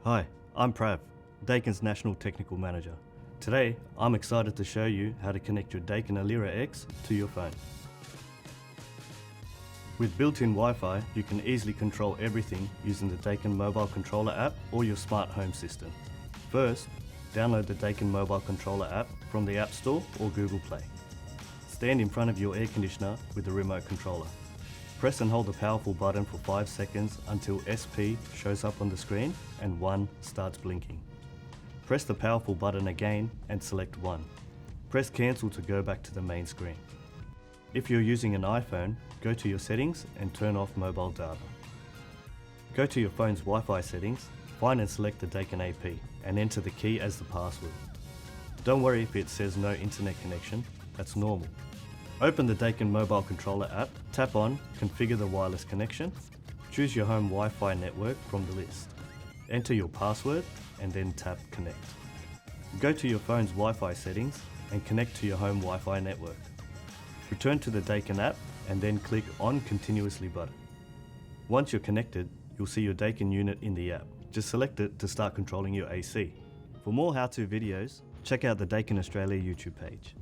Hi, I'm Prav, Daikin's National Technical Manager. Today, I'm excited to show you how to connect your Daikin Alira X to your phone. With built-in Wi-Fi, you can easily control everything using the Daikin Mobile Controller App or your smart home system. First, download the Daikin Mobile Controller App from the App Store or Google Play. Stand in front of your air conditioner with the remote controller. Press and hold the powerful button for 5 seconds until SP shows up on the screen and 1 starts blinking. Press the powerful button again and select 1. Press cancel to go back to the main screen. If you're using an iPhone, go to your settings and turn off mobile data. Go to your phone's Wi-Fi settings, find and select the Daikin AP and enter the key as the password. Don't worry if it says no internet connection, that's normal. Open the Daikin Mobile Controller App, tap on Configure the wireless connection, choose your home Wi-Fi network from the list. Enter your password and then tap Connect. Go to your phone's Wi-Fi settings and connect to your home Wi-Fi network. Return to the Daikin app and then click on Continuously button. Once you're connected, you'll see your Daikin unit in the app. Just select it to start controlling your AC. For more how-to videos, check out the Daikin Australia YouTube page.